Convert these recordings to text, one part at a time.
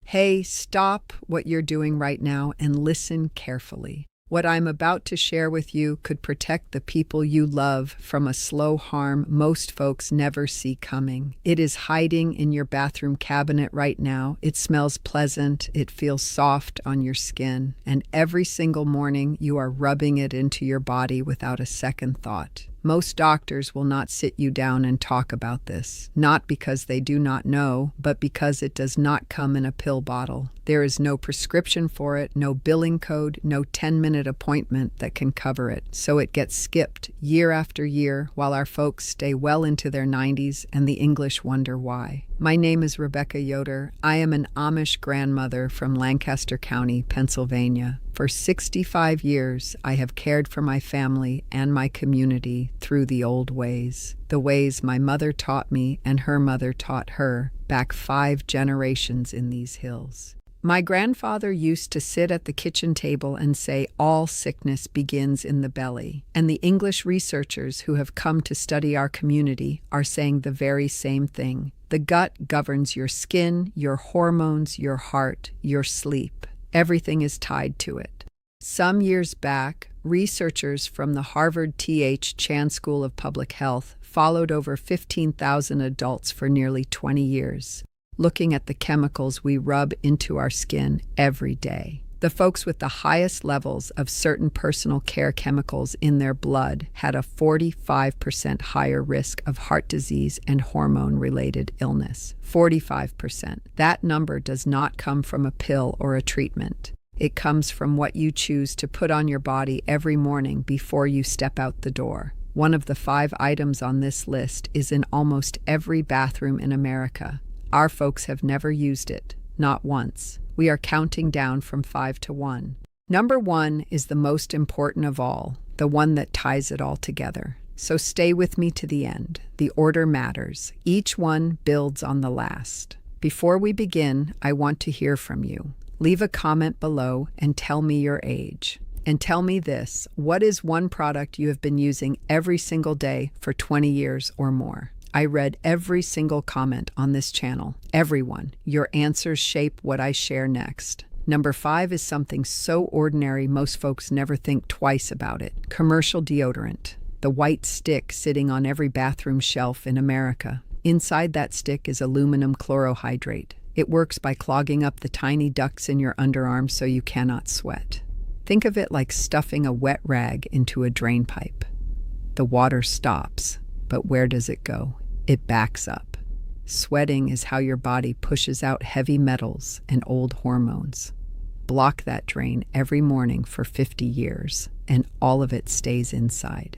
Hey, stop what you're doing right now and listen carefully. What I'm about to share with you could protect the people you love from a slow harm most folks never see coming. It is hiding in your bathroom cabinet right now. It smells pleasant, it feels soft on your skin, and every single morning you are rubbing it into your body without a second thought. Most doctors will not sit you down and talk about this, not because they do not know, but because it does not come in a pill bottle. There is no prescription for it, no billing code, no 10-minute appointment that can cover it. So it gets skipped year after year while our folks stay well into their 90s and the English wonder why. My name is Rebecca Yoder. I am an Amish grandmother from Lancaster County, Pennsylvania. For 65 years, I have cared for my family and my community through the old ways. The ways my mother taught me and her mother taught her back 5 generations in these hills. My grandfather used to sit at the kitchen table and say, "All sickness begins in the belly." And the English researchers who have come to study our community are saying the very same thing. The gut governs your skin, your hormones, your heart, your sleep. Everything is tied to it. Some years back, researchers from the Harvard T.H. Chan School of Public Health followed over 15,000 adults for nearly 20 years, looking at the chemicals we rub into our skin every day. The folks with the highest levels of certain personal care chemicals in their blood had a 45% higher risk of heart disease and hormone-related illness. 45%. That number does not come from a pill or a treatment. It comes from what you choose to put on your body every morning before you step out the door. One of the 5 items on this list is in almost every bathroom in America. Our folks have never used it, not once. We are counting down from 5 to 1. Number 1 is the most important of all, the one that ties it all together. So stay with me to the end. The order matters. Each one builds on the last. Before we begin, I want to hear from you. Leave a comment below and tell me your age. And tell me this, what is one product you have been using every single day for 20 years or more? I read every single comment on this channel. Everyone. Your answers shape what I share next. Number 5 is something so ordinary most folks never think twice about it. Commercial deodorant. The white stick sitting on every bathroom shelf in America. Inside that stick is aluminum chlorohydrate. It works by clogging up the tiny ducts in your underarms so you cannot sweat. Think of it like stuffing a wet rag into a drain pipe. The water stops. But where does it go? It backs up. Sweating is how your body pushes out heavy metals and old hormones. Block that drain every morning for 50 years, and all of it stays inside.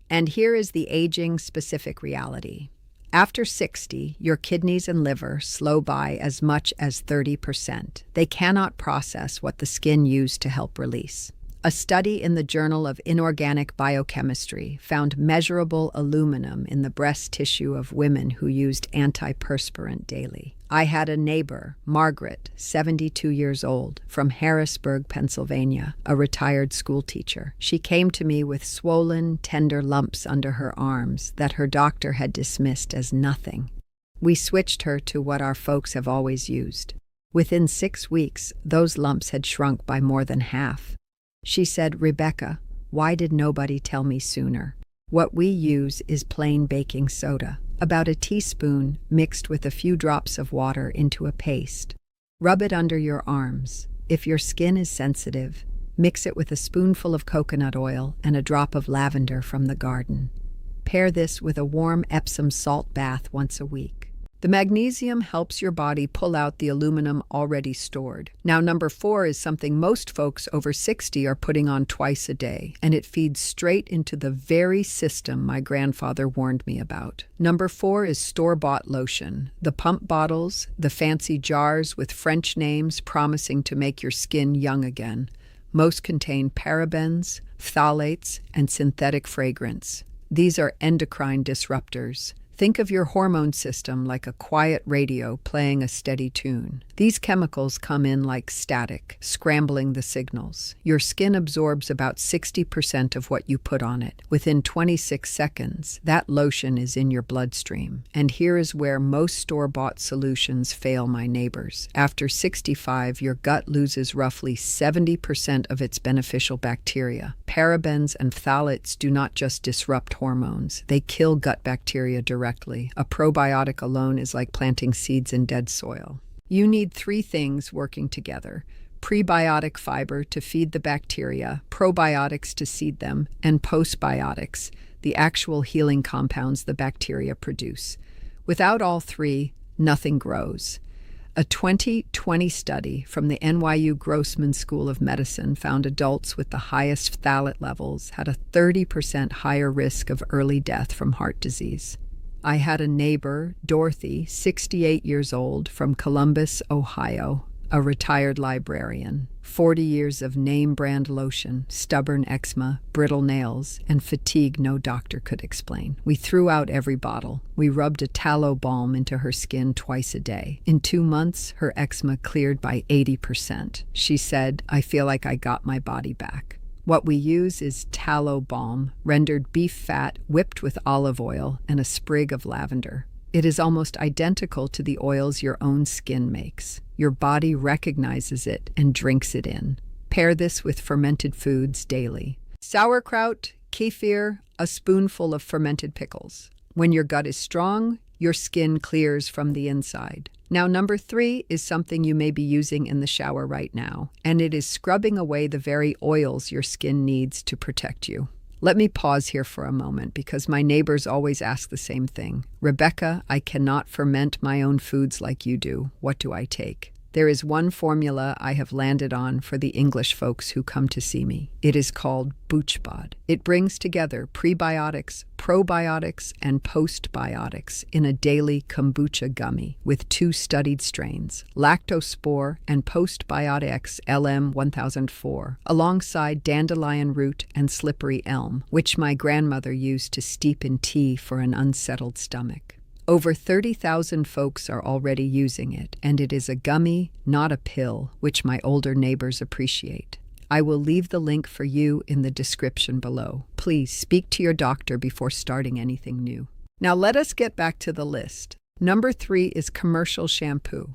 And here is the aging-specific reality. After 60, your kidneys and liver slow by as much as 30%. They cannot process what the skin used to help release. A study in the Journal of Inorganic Biochemistry found measurable aluminum in the breast tissue of women who used antiperspirant daily. I had a neighbor, Margaret, 72 years old, from Harrisburg, Pennsylvania, a retired school teacher. She came to me with swollen, tender lumps under her arms that her doctor had dismissed as nothing. We switched her to what our folks have always used. Within 6 weeks, those lumps had shrunk by more than half. She said, "Rebecca, why did nobody tell me sooner?" What we use is plain baking soda, about a teaspoon mixed with a few drops of water into a paste. Rub it under your arms. If your skin is sensitive, mix it with a spoonful of coconut oil and a drop of lavender from the garden. Pair this with a warm Epsom salt bath once a week. The magnesium helps your body pull out the aluminum already stored. Now, number 4 is something most folks over 60 are putting on twice a day, and it feeds straight into the very system my grandfather warned me about. Number 4 is store-bought lotion. The pump bottles, the fancy jars with French names promising to make your skin young again. Most contain parabens, phthalates, and synthetic fragrance. These are endocrine disruptors. Think of your hormone system like a quiet radio playing a steady tune. These chemicals come in like static, scrambling the signals. Your skin absorbs about 60% of what you put on it. Within 26 seconds, that lotion is in your bloodstream. And here is where most store-bought solutions fail, my neighbors. After 65, your gut loses roughly 70% of its beneficial bacteria. Parabens and phthalates do not just disrupt hormones, they kill gut bacteria directly. A probiotic alone is like planting seeds in dead soil. You need three things working together: prebiotic fiber to feed the bacteria, probiotics to seed them, and postbiotics, the actual healing compounds the bacteria produce. Without all three, nothing grows. A 2020 study from the NYU Grossman School of Medicine found adults with the highest phthalate levels had a 30% higher risk of early death from heart disease. I had a neighbor, Dorothy, 68 years old, from Columbus, Ohio, a retired librarian. 40 years of name-brand lotion, stubborn eczema, brittle nails, and fatigue no doctor could explain. We threw out every bottle. We rubbed a tallow balm into her skin twice a day. In 2 months, her eczema cleared by 80%. She said, "I feel like I got my body back." What we use is tallow balm, rendered beef fat whipped with olive oil and a sprig of lavender. It is almost identical to the oils your own skin makes. Your body recognizes it and drinks it in. Pair this with fermented foods daily. Sauerkraut, kefir, a spoonful of fermented pickles. When your gut is strong, your skin clears from the inside. Now, number 3 is something you may be using in the shower right now, and it is scrubbing away the very oils your skin needs to protect you. Let me pause here for a moment because my neighbors always ask the same thing. "Rebecca, I cannot ferment my own foods like you do. What do I take?" There is one formula I have landed on for the English folks who come to see me. It is called BoochBod. It brings together prebiotics, probiotics, and postbiotics in a daily kombucha gummy with 2 studied strains, Lactospore and Postbiotics LM1004, alongside dandelion root and slippery elm, which my grandmother used to steep in tea for an unsettled stomach. Over 30,000 folks are already using it, and it is a gummy, not a pill, which my older neighbors appreciate. I will leave the link for you in the description below. Please speak to your doctor before starting anything new. Now let us get back to the list. Number 3 is commercial shampoo.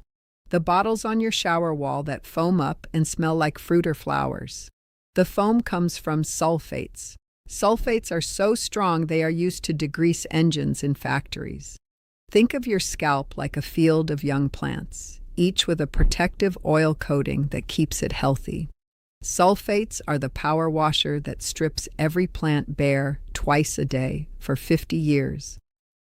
The bottles on your shower wall that foam up and smell like fruit or flowers. The foam comes from sulfates. Sulfates are so strong they are used to degrease engines in factories. Think of your scalp like a field of young plants, each with a protective oil coating that keeps it healthy. Sulfates are the power washer that strips every plant bare twice a day for 50 years.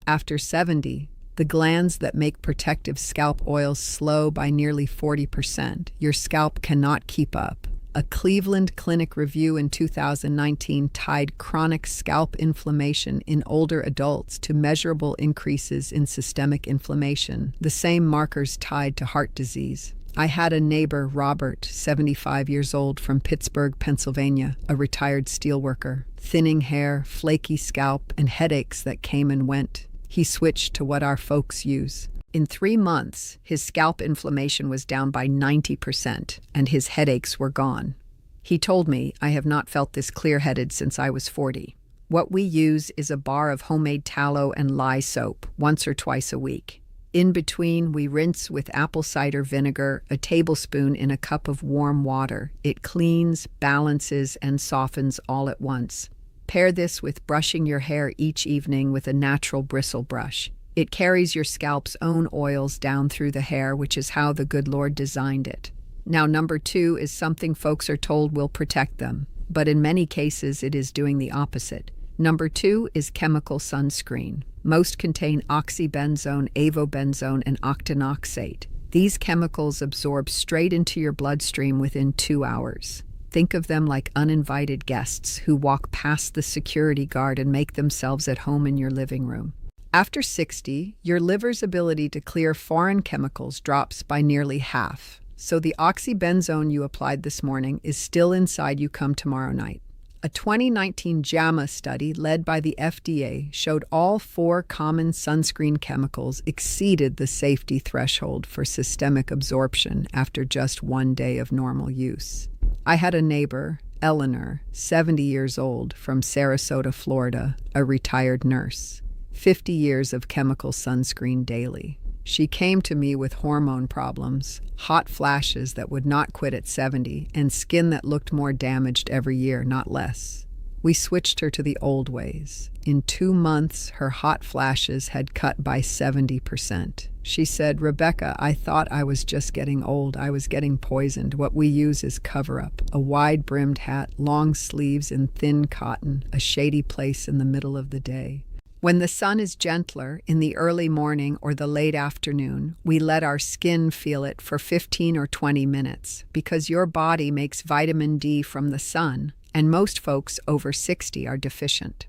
After 70, the glands that make protective scalp oils slow by nearly 40%. Your scalp cannot keep up. A Cleveland Clinic review in 2019 tied chronic scalp inflammation in older adults to measurable increases in systemic inflammation, the same markers tied to heart disease. I had a neighbor, Robert, 75 years old, from Pittsburgh, Pennsylvania, a retired steelworker. Thinning hair, flaky scalp, and headaches that came and went. He switched to what our folks use. In 3 months, his scalp inflammation was down by 90%, and his headaches were gone. He told me, "I have not felt this clear-headed since I was 40. What we use is a bar of homemade tallow and lye soap once or twice a week. In between, we rinse with apple cider vinegar, a tablespoon in a cup of warm water. It cleans, balances, and softens all at once. Pair this with brushing your hair each evening with a natural bristle brush. It carries your scalp's own oils down through the hair, which is how the good Lord designed it." Now, number 2 is something folks are told will protect them, but in many cases it is doing the opposite. Number 2 is chemical sunscreen. Most contain oxybenzone, avobenzone, and octinoxate. These chemicals absorb straight into your bloodstream within 2 hours. Think of them like uninvited guests who walk past the security guard and make themselves at home in your living room. After 60, your liver's ability to clear foreign chemicals drops by nearly half, so the oxybenzone you applied this morning is still inside you come tomorrow night. A 2019 JAMA study led by the FDA showed all 4 common sunscreen chemicals exceeded the safety threshold for systemic absorption after just 1 day of normal use. I had a neighbor, Eleanor, 70 years old, from Sarasota, Florida, a retired nurse. 50 years of chemical sunscreen daily. She came to me with hormone problems, hot flashes that would not quit at 70, and skin that looked more damaged every year, not less. We switched her to the old ways. In 2 months, her hot flashes had cut by 70%. She said, "Rebecca, I thought I was just getting old. I was getting poisoned. What we use is cover-up, a wide-brimmed hat, long sleeves in thin cotton, a shady place in the middle of the day. When the sun is gentler, in the early morning or the late afternoon, we let our skin feel it for 15 or 20 minutes because your body makes vitamin D from the sun, and most folks over 60 are deficient.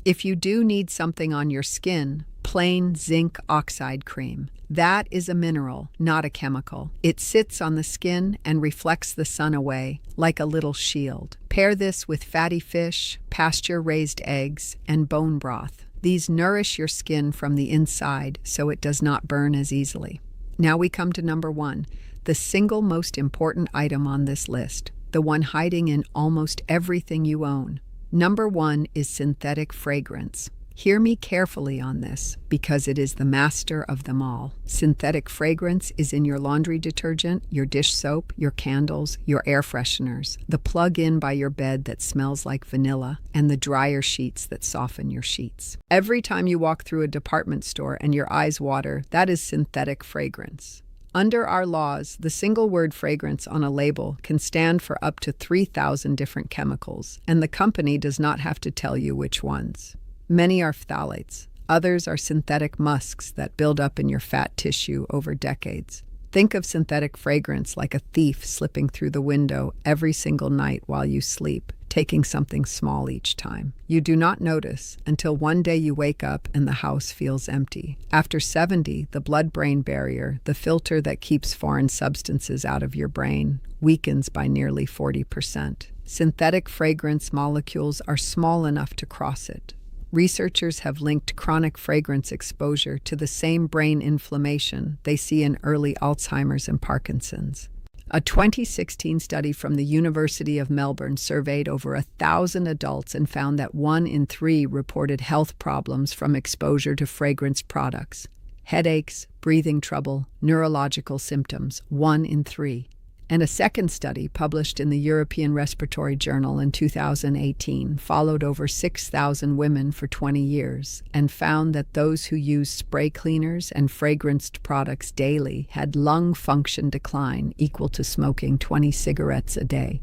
If you do need something on your skin, plain zinc oxide cream. That is a mineral, not a chemical. It sits on the skin and reflects the sun away, like a little shield. Pair this with fatty fish, pasture-raised eggs, and bone broth. These nourish your skin from the inside so it does not burn as easily." Now we come to number 1, the single most important item on this list, the one hiding in almost everything you own. Number 1 is synthetic fragrance. Hear me carefully on this because it is the master of them all. Synthetic fragrance is in your laundry detergent, your dish soap, your candles, your air fresheners, the plug-in by your bed that smells like vanilla, and the dryer sheets that soften your sheets. Every time you walk through a department store and your eyes water, that is synthetic fragrance. Under our laws, the single word fragrance on a label can stand for up to 3,000 different chemicals, and the company does not have to tell you which ones. Many are phthalates. Others are synthetic musks that build up in your fat tissue over decades. Think of synthetic fragrance like a thief slipping through the window every single night while you sleep, taking something small each time. You do not notice until one day you wake up and the house feels empty. After 70, the blood-brain barrier, the filter that keeps foreign substances out of your brain, weakens by nearly 40%. Synthetic fragrance molecules are small enough to cross it. Researchers have linked chronic fragrance exposure to the same brain inflammation they see in early Alzheimer's and Parkinson's. A 2016 study from the University of Melbourne surveyed over 1,000 adults and found that 1 in 3 reported health problems from exposure to fragrance products. Headaches, breathing trouble, neurological symptoms, 1 in 3. And a second study published in the European Respiratory Journal in 2018 followed over 6,000 women for 20 years and found that those who used spray cleaners and fragranced products daily had lung function decline equal to smoking 20 cigarettes a day.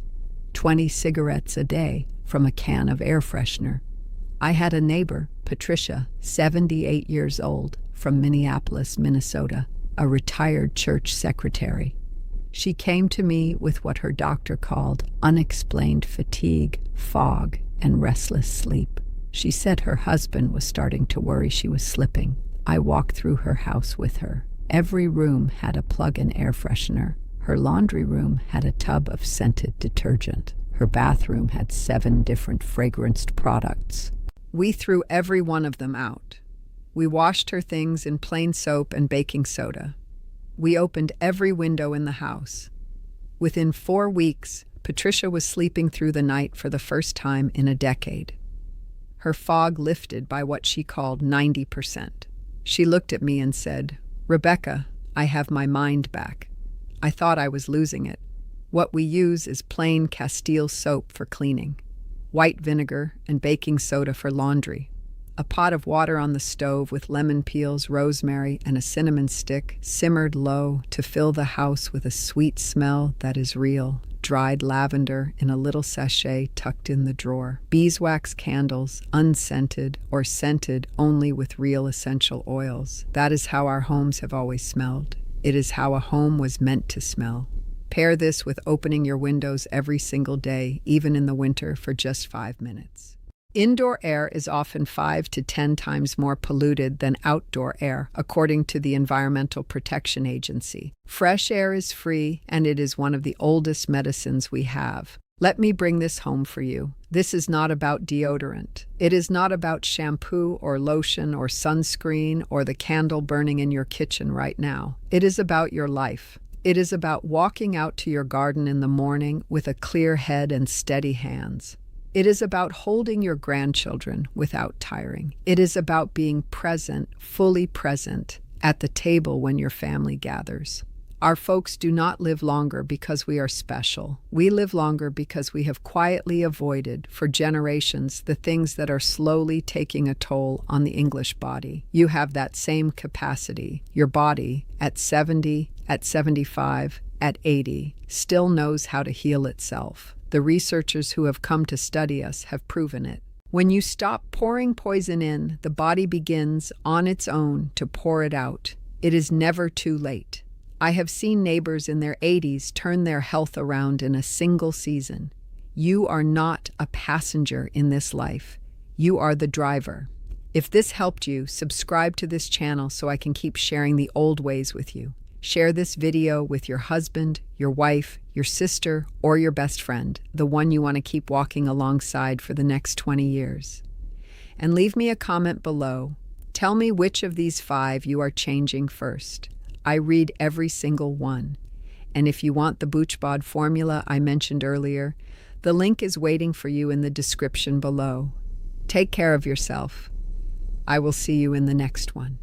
20 cigarettes a day from a can of air freshener. I had a neighbor, Patricia, 78 years old, from Minneapolis, Minnesota, a retired church secretary. She came to me with what her doctor called unexplained fatigue, fog, and restless sleep. She said her husband was starting to worry she was slipping. I walked through her house with her. Every room had a plug-in air freshener. Her laundry room had a tub of scented detergent. Her bathroom had 7 different fragranced products. We threw every one of them out. We washed her things in plain soap and baking soda. We opened every window in the house. Within 4 weeks, Patricia was sleeping through the night for the first time in a decade. Her fog lifted by what she called 90%. She looked at me and said, "Rebecca, I have my mind back. I thought I was losing it. What we use is plain Castile soap for cleaning, white vinegar and baking soda for laundry. A pot of water on the stove with lemon peels, rosemary, and a cinnamon stick simmered low to fill the house with a sweet smell that is real. Dried lavender in a little sachet tucked in the drawer. Beeswax candles, unscented or scented only with real essential oils. That is how our homes have always smelled. It is how a home was meant to smell. Pair this with opening your windows every single day, even in the winter, for just 5 minutes. Indoor air is often 5 to 10 times more polluted than outdoor air, according to the Environmental Protection Agency. Fresh air is free, and it is one of the oldest medicines we have. Let me bring this home for you. This is not about deodorant. It is not about shampoo or lotion or sunscreen or the candle burning in your kitchen right now. It is about your life. It is about walking out to your garden in the morning with a clear head and steady hands. It is about holding your grandchildren without tiring. It is about being present, fully present, at the table when your family gathers. Our folks do not live longer because we are special. We live longer because we have quietly avoided for generations the things that are slowly taking a toll on the English body. You have that same capacity. Your body, at 70, at 75, at 80, still knows how to heal itself. The researchers who have come to study us have proven it. When you stop pouring poison in, the body begins on its own to pour it out. It is never too late. I have seen neighbors in their 80s turn their health around in a single season. You are not a passenger in this life. You are the driver. If this helped you, subscribe to this channel so I can keep sharing the old ways with you. Share this video with your husband, your wife, your sister, or your best friend, the one you want to keep walking alongside for the next 20 years. And leave me a comment below. Tell me which of these 5 you are changing first. I read every single one. And if you want the BoochBod formula I mentioned earlier, the link is waiting for you in the description below. Take care of yourself. I will see you in the next one.